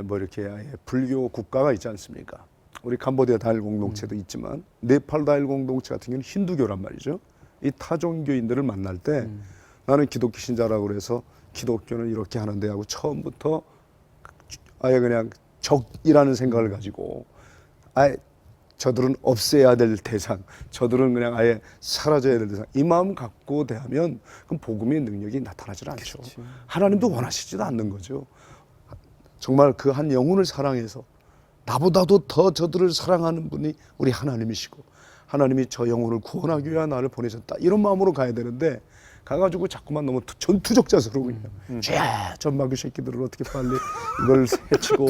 뭐 이렇게 아예 불교 국가가 있지 않습니까? 우리 캄보디아 다일 공동체도 있지만 네팔 다일 공동체 같은 경우는 힌두교란 말이죠. 이 타종교인들을 만날 때 나는 기독교 신자라고 그래서 기독교는 이렇게 하는데 하고 처음부터 아예 그냥 적이라는 생각을 가지고 아예 저들은 없애야 될 대상, 저들은 그냥 아예 사라져야 될 대상 이 마음 갖고 대하면 그럼 복음의 능력이 나타나질 않죠. 하나님도 원하시지도 않는 거죠. 정말 그 한 영혼을 사랑해서 나보다도 더 저들을 사랑하는 분이 우리 하나님이시고 하나님이 저 영혼을 구원하기 위해 나를 보내셨다 이런 마음으로 가야 되는데 가가지고 자꾸만 너무 전투적 자세로 그냥 전마귀 새끼들을 어떻게 빨리 이걸 해치고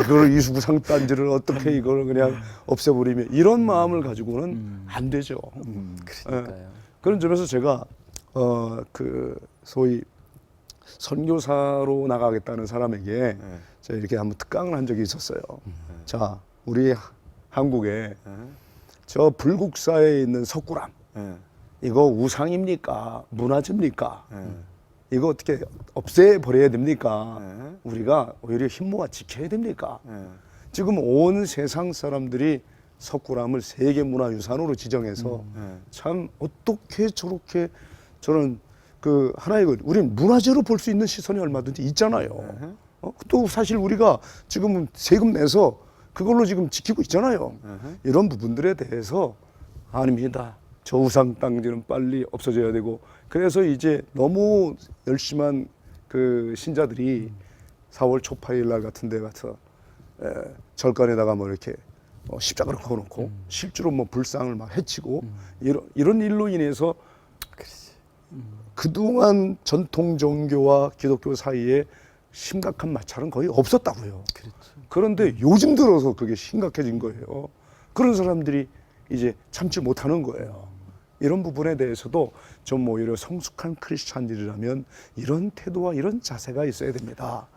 이걸 이수구상 단지를 어떻게 이걸 그냥 없애버리며 이런 마음을 가지고는 안 되죠. 그러니까요. 그런 점에서 제가 그 소위 선교사로 나가겠다는 사람에게 제가 이렇게 한번 특강을 한 적이 있었어요. 자, 우리 한국에 저 불국사에 있는 석굴암 이거 우상입니까? 문화재입니까? 이거 어떻게 없애버려야 됩니까? 우리가 오히려 힘 모아 지켜야 됩니까? 지금 온 세상 사람들이 석굴암을 세계문화유산으로 지정해서 참 어떻게 저렇게 저는 그 하나의 우리는 문화재로 볼 수 있는 시선이 얼마든지 있잖아요. 또 사실 우리가 지금 세금 내서 그걸로 지금 지키고 있잖아요. 이런 부분들에 대해서 아닙니다. 저 우상 땅지는 빨리 없어져야 되고 그래서 이제 너무 열심한 그 신자들이 4월 초파일 날 같은 데 가서 절간에다가 뭐 이렇게 십자가를 그어놓고 실제로 뭐 불상을 막 해치고 이런 일로 인해서 그동안 전통 종교와 기독교 사이에 심각한 마찰은 거의 없었다고요. 그렇죠. 그런데 요즘 들어서 그게 심각해진 거예요. 그런 사람들이 이제 참지 못하는 거예요. 이런 부분에 대해서도 좀 오히려 성숙한 크리스찬들이라면 이런 태도와 이런 자세가 있어야 됩니다.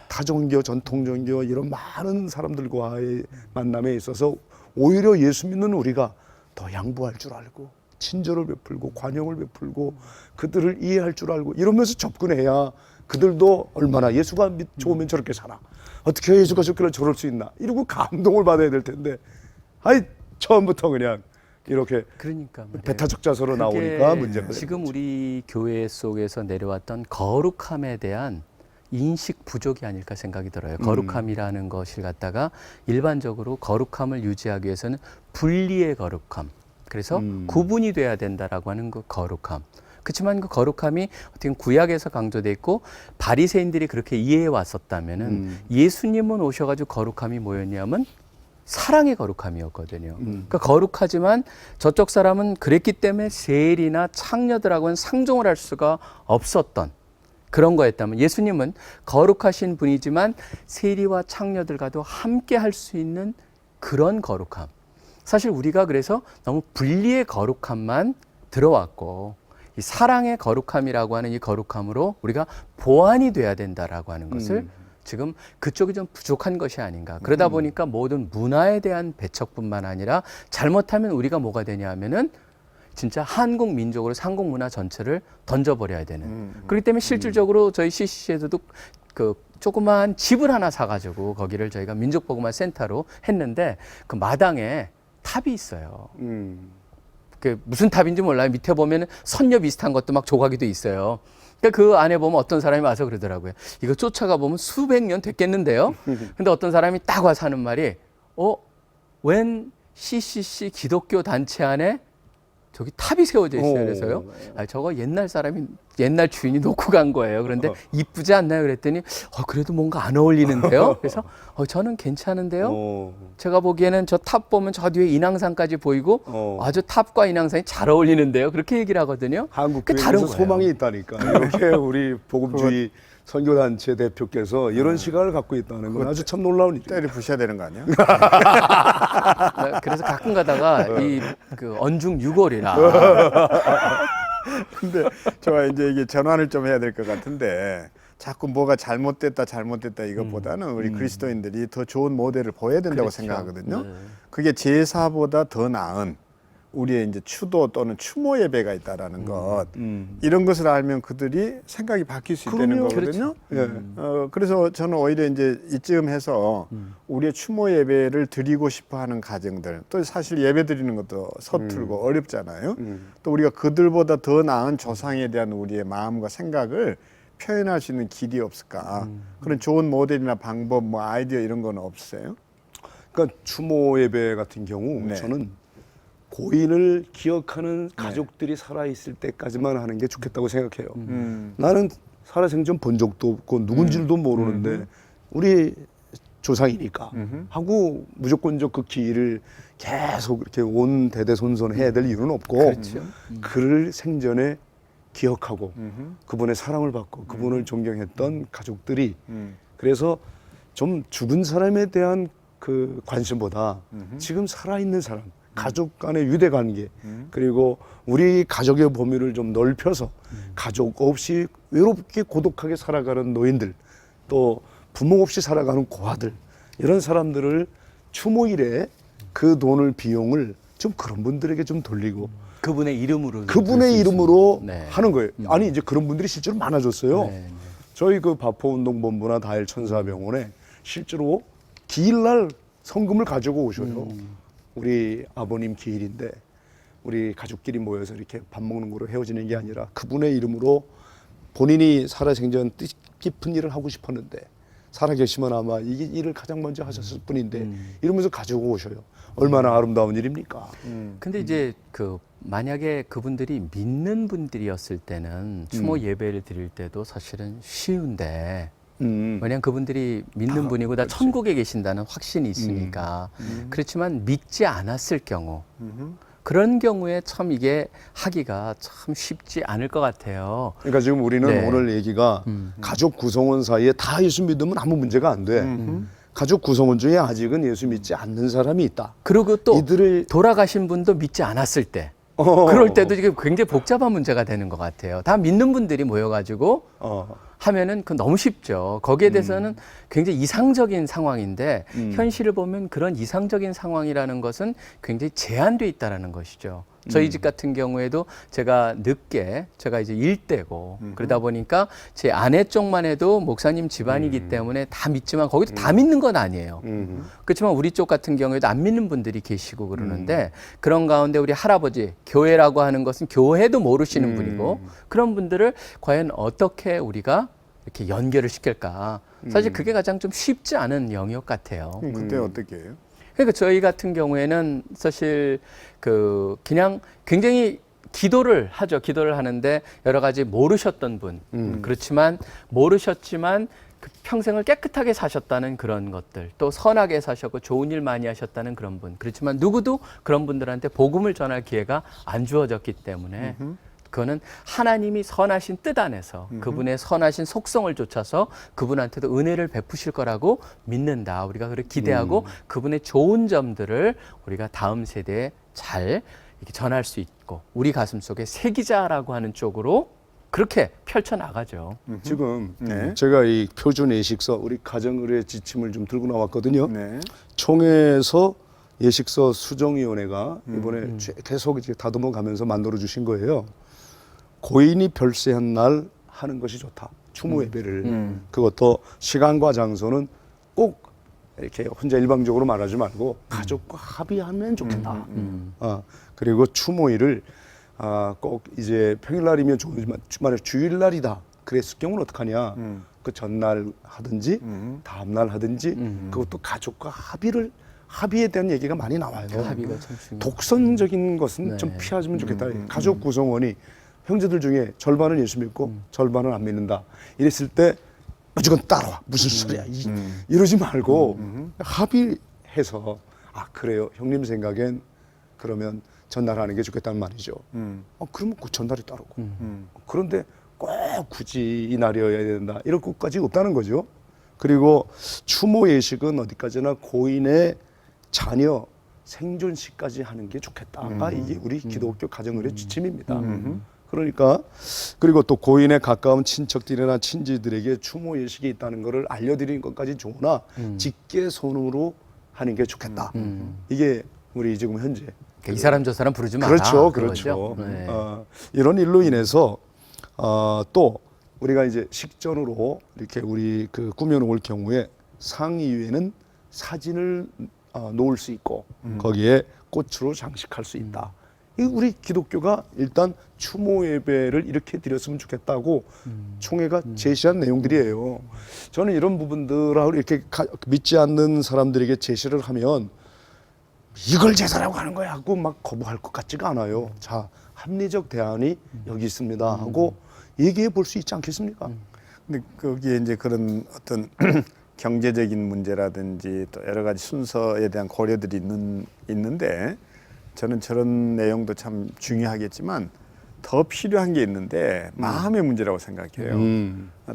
다종교, 전통종교 이런 많은 사람들과의 만남에 있어서 오히려 예수 믿는 우리가 더 양보할 줄 알고 친절을 베풀고 관용을 베풀고 그들을 이해할 줄 알고 이러면서 접근해야 그들도 얼마나 예수가 좋으면 저렇게 살아. 어떻게 예수가 저렇게 저럴 수 있나. 이러고 감동을 받아야 될 텐데 아이 처음부터 그냥 이렇게 그러니까 말이에요. 배타적자서로 나오니까 문제가 지금 우리 교회 속에서 내려왔던 거룩함에 대한 인식 부족이 아닐까 생각이 들어요. 거룩함이라는 것을 갖다가 일반적으로 거룩함을 유지하기 위해서는 분리의 거룩함. 그래서 구분이 돼야 된다라고 하는 그 거룩함. 그렇지만 그 거룩함이 어떻게 구약에서 강조돼 있고 바리새인들이 그렇게 이해해 왔었다면은 예수님은 오셔가지고 거룩함이 뭐였냐면 사랑의 거룩함이었거든요. 그러니까 거룩하지만 저쪽 사람은 그랬기 때문에 세리나 창녀들하고는 상종을 할 수가 없었던 그런 거였다면 예수님은 거룩하신 분이지만 세리와 창녀들과도 함께 할 수 있는 그런 거룩함. 사실 우리가 그래서 너무 분리의 거룩함만 들어왔고 이 사랑의 거룩함이라고 하는 이 거룩함으로 우리가 보완이 돼야 된다라고 하는 것을 지금 그쪽이 좀 부족한 것이 아닌가. 그러다 보니까 모든 문화에 대한 배척뿐만 아니라 잘못하면 우리가 뭐가 되냐 하면은 진짜 한국 민족으로 한국 문화 전체를 던져버려야 되는. 그렇기 때문에 실질적으로 저희 CCC에서도 그 조그만 집을 하나 사가지고 거기를 저희가 민족보고만 센터로 했는데 그 마당에 탑이 있어요. 그 무슨 탑인지 몰라요. 밑에 보면 선녀 비슷한 것도 막 조각이 돼 있어요. 그러니까 그 안에 보면 어떤 사람이 와서 그러더라고요. 이거 쫓아가 보면 수백 년 됐겠는데요. 근데 어떤 사람이 딱 와서 하는 말이 웬 CCC 기독교 단체 안에 저기 탑이 세워져 있어요. 그래서요. 저거 옛날 사람이 옛날 주인이 놓고 간 거예요. 그런데 이쁘지 않나요? 그랬더니 그래도 뭔가 안 어울리는데요. 그래서 저는 괜찮은데요. 제가 보기에는 저 탑 보면 저 뒤에 인왕산까지 보이고 아주 탑과 인왕산이 잘 어울리는데요. 그렇게 얘기를 하거든요. 한국 교회에서 소망이 있다니까. 이렇게 우리 복음주의 선교단체 대표께서 이런 시각을 갖고 있다는 건 아주 참 놀라운 일이에요. 때려 부셔야 되는 거 아니야? 그래서 가끔 가다가 이 그 언중 6월이라. 근데 제가 이제 이게 전환을 좀 해야 될 것 같은데 자꾸 뭐가 잘못됐다 이것보다는 우리 그리스도인들이 더 좋은 모델을 보여야 된다고 그렇죠. 생각하거든요. 네. 그게 제사보다 더 나은 우리의 이제 추도 또는 추모 예배가 있다라는 것 이런 것을 알면 그들이 생각이 바뀔 수 있다는 거거든요. 그래서 저는 오히려 이제 이쯤 해서 우리의 추모 예배를 드리고 싶어하는 가정들 또 사실 예배 드리는 것도 서툴고 어렵잖아요. 또 우리가 그들보다 더 나은 조상에 대한 우리의 마음과 생각을 표현할 수 있는 길이 없을까? 그런 좋은 모델이나 방법, 뭐 아이디어 이런 건 없으세요? 그러니까 추모 예배 같은 경우 네. 저는 고인을 기억하는 가족들이 살아있을 때까지만 하는 게 좋겠다고 생각해요. 나는 살아생전 본 적도 없고 누군지도 모르는데 우리 조상이니까 하고 무조건적 그 기일을 계속 이렇게 온 대대손손 해야 될 이유는 없고 그렇죠. 그를 생전에 기억하고 그분의 사랑을 받고 그분을 존경했던 가족들이 그래서 좀 죽은 사람에 대한 그 관심보다 지금 살아있는 사람 가족 간의 유대관계 그리고 우리 가족의 범위를 좀 넓혀서 가족 없이 외롭게 고독하게 살아가는 노인들 또 부모 없이 살아가는 고아들 이런 사람들을 추모일에 그 돈을 비용을 좀 그런 분들에게 좀 돌리고 그분의 이름으로 그분의 이름으로 네. 하는 거예요. 아니 이제 그런 분들이 실제로 많아졌어요. 네. 저희 그 바포운동본부나 다일 천사병원에 실제로 기일날 성금을 가지고 오셔요. 우리 아버님 기일인데 우리 가족끼리 모여서 이렇게 밥 먹는 거로 헤어지는 게 아니라 그분의 이름으로 본인이 살아생전 뜻깊은 일을 하고 싶었는데 살아계시면 아마 이 일을 가장 먼저 하셨을 분인데 이러면서 가지고 오셔요. 얼마나 아름다운 일입니까? 근데 이제 그 만약에 그분들이 믿는 분들이었을 때는 추모 예배를 드릴 때도 사실은 쉬운데 왜냐하면 그분들이 믿는 분이고 다 천국에 계신다는 확신이 있으니까 그렇지만 믿지 않았을 경우 그런 경우에 참 이게 하기가 참 쉽지 않을 것 같아요. 그러니까 지금 우리는 네. 오늘 얘기가 가족 구성원 사이에 다 예수 믿으면 아무 문제가 안 돼. 가족 구성원 중에 아직은 예수 믿지 않는 사람이 있다. 그리고 또 이들을 돌아가신 분도 믿지 않았을 때 그럴 때도 이게 굉장히 복잡한 문제가 되는 것 같아요. 다 믿는 분들이 모여가지고 하면은 그 너무 쉽죠. 거기에 대해서는 굉장히 이상적인 상황인데 현실을 보면 그런 이상적인 상황이라는 것은 굉장히 제한돼 있다라는 것이죠. 저희 집 같은 경우에도 제가 이제 일대고 그러다 보니까 제 아내 쪽만 해도 목사님 집안이기 때문에 다 믿지만 거기도 다 믿는 건 아니에요. 그렇지만 우리 쪽 같은 경우에도 안 믿는 분들이 계시고 그러는데 그런 가운데 우리 할아버지 교회라고 하는 것은 교회도 모르시는 분이고 그런 분들을 과연 어떻게 우리가 이렇게 연결을 시킬까? 사실 그게 가장 좀 쉽지 않은 영역 같아요. 그때 어떻게 해요? 그러니까 저희 같은 경우에는 사실 그냥 굉장히 기도를 하죠. 기도를 하는데 여러 가지 모르셨던 분, 그렇지만 모르셨지만 그 평생을 깨끗하게 사셨다는 그런 것들, 또 선하게 사셨고 좋은 일 많이 하셨다는 그런 분. 그렇지만 누구도 그런 분들한테 복음을 전할 기회가 안 주어졌기 때문에 그거는 하나님이 선하신 뜻 안에서 그분의 선하신 속성을 쫓아서 그분한테도 은혜를 베푸실 거라고 믿는다. 우리가 그렇게 기대하고 그분의 좋은 점들을 우리가 다음 세대에 잘 이렇게 전할 수 있고 우리 가슴 속에 새기자라고 하는 쪽으로 그렇게 펼쳐나가죠. 지금 네. 제가 이 표준 예식서 우리 가정의례 지침을 좀 들고 나왔거든요. 네. 총회에서 예식서 수정위원회가 이번에 계속 이제 다듬어 가면서 만들어 주신 거예요. 고인이 별세한 날 하는 것이 좋다. 추모 예배를. 그것도 시간과 장소는 꼭 이렇게 혼자 일방적으로 말하지 말고 가족과 합의하면 좋겠다. 그리고 추모일을 꼭 이제 평일날이면 좋지만 만약 주일날이다. 그랬을 경우는 어떡하냐. 그 전날 하든지 다음날 하든지 그것도 가족과 합의에 대한 얘기가 많이 나와요. 합의가 참 중요해요. 독선적인 것은 네. 좀 피하시면 좋겠다. 가족 구성원이 형제들 중에 절반은 예수 믿고 절반은 안 믿는다. 이랬을 때 무조건 따라와. 무슨 소리야. 이러지 말고 합의해서 그래요. 형님 생각엔 그러면 전날 하는 게 좋겠다는 말이죠. 그러면 그 전날이 따르고. 그런데 꼭 굳이 이 날이어야 된다. 이럴 것까지 없다는 거죠. 그리고 추모 예식은 어디까지나 고인의 자녀 생존시까지 하는 게 좋겠다가 이게 우리 기독교 가정의례 지침입니다. 그러니까 그리고 또 고인의 가까운 친척들이나 친지들에게 추모 예식이 있다는 것을 알려드리는 것까지 좋으나 직계손으로 하는 게 좋겠다. 이게 우리 지금 현재 이 사람 저 사람 부르지 마라. 그렇죠, 그거죠. 그렇죠. 네. 이런 일로 인해서 또 우리가 이제 식전으로 이렇게 우리 그 꾸며놓을 경우에 상의 위에는 사진을 놓을 수 있고 거기에 꽃으로 장식할 수 있다. 이 우리 기독교가 일단 추모 예배를 이렇게 드렸으면 좋겠다고 총회가 제시한 내용들이에요. 저는 이런 부분들하고 이렇게 믿지 않는 사람들에게 제시를 하면 이걸 제사라고 하는 거야 하고 막 거부할 것 같지가 않아요. 자, 합리적 대안이 여기 있습니다 하고 얘기해 볼 수 있지 않겠습니까? 근데 거기에 이제 그런 어떤 경제적인 문제라든지 또 여러 가지 순서에 대한 고려들이 있는데 저는 저런 내용도 참 중요하겠지만 더 필요한 게 있는데 마음의 문제라고 생각해요.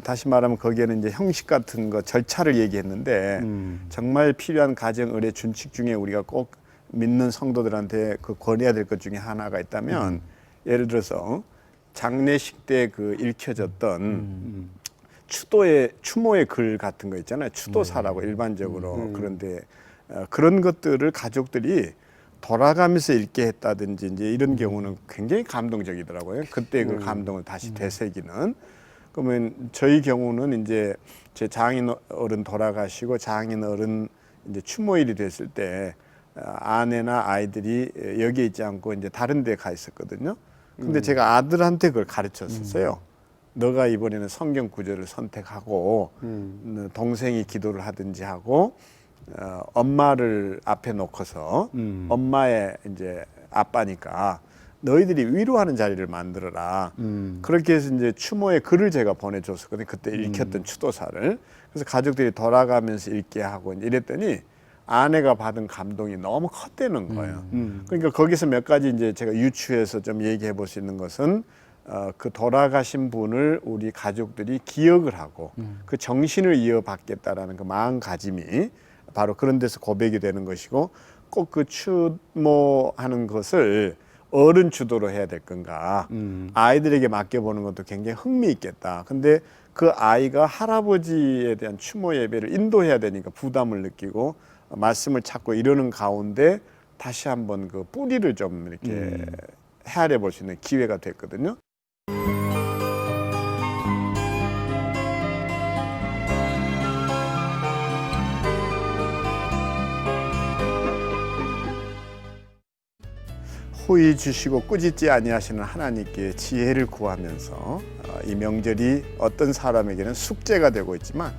다시 말하면 거기에는 이제 형식 같은 거 절차를 얘기했는데 정말 필요한 가정 의례 준칙 중에 우리가 꼭 믿는 성도들한테 그 권해야 될 것 중에 하나가 있다면 예를 들어서 장례식 때 그 읽혀졌던 추모의 글 같은 거 있잖아요. 추도사라고 일반적으로. 그런데 그런 것들을 가족들이 돌아가면서 읽게 했다든지 이제 이런 경우는 굉장히 감동적이더라고요. 그때 그 감동을 다시 되새기는. 그러면 저희 경우는 이제 제 장인 어른 돌아가시고 장인 어른 이제 추모일이 됐을 때 아내나 아이들이 여기에 있지 않고 이제 다른 데 가 있었거든요. 근데 제가 아들한테 그걸 가르쳤었어요. 너가 이번에는 성경 구절을 선택하고 동생이 기도를 하든지 하고 엄마를 앞에 놓고서 엄마의 이제 아빠니까 너희들이 위로하는 자리를 만들어라. 그렇게 해서 이제 추모의 글을 제가 보내줬었거든요. 그때 읽혔던 추도사를. 그래서 가족들이 돌아가면서 읽게 하고 이제 이랬더니 아내가 받은 감동이 너무 컸다는 거예요. 그러니까 거기서 몇 가지 이제 제가 유추해서 좀 얘기해 볼 수 있는 것은 그 돌아가신 분을 우리 가족들이 기억을 하고 그 정신을 이어받겠다라는 그 마음가짐이 바로 그런 데서 고백이 되는 것이고, 꼭 그 추모하는 것을 어른 주도로 해야 될 건가, 아이들에게 맡겨보는 것도 굉장히 흥미있겠다. 근데 그 아이가 할아버지에 대한 추모 예배를 인도해야 되니까 부담을 느끼고 말씀을 찾고 이러는 가운데 다시 한번 그 뿌리를 좀 이렇게 헤아려 볼 수 있는 기회가 됐거든요. 후히 주시고 꾸짖지 아니하시는 하나님께 지혜를 구하면서 이 명절이 어떤 사람에게는 숙제가 되고 있지만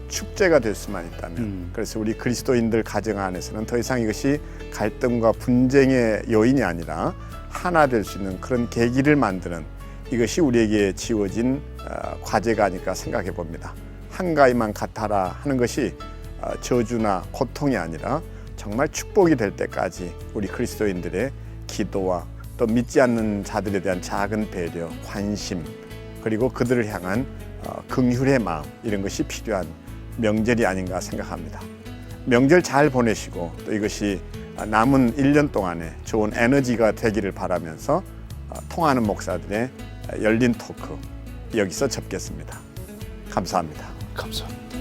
축제가 될 수만 있다면, 그래서 우리 그리스도인들 가정 안에서는 더 이상 이것이 갈등과 분쟁의 요인이 아니라 하나 될 수 있는 그런 계기를 만드는, 이것이 우리에게 지워진 과제가 아닐까 생각해 봅니다. 한가위만 같아라 하는 것이 저주나 고통이 아니라 정말 축복이 될 때까지 우리 그리스도인들의 기도와 또 믿지 않는 자들에 대한 작은 배려, 관심, 그리고 그들을 향한 긍휼의 마음, 이런 것이 필요한 명절이 아닌가 생각합니다. 명절 잘 보내시고 또 이것이 남은 1년 동안에 좋은 에너지가 되기를 바라면서 통하는 목사들의 열린 토크 여기서 접겠습니다. 감사합니다. 감사합니다.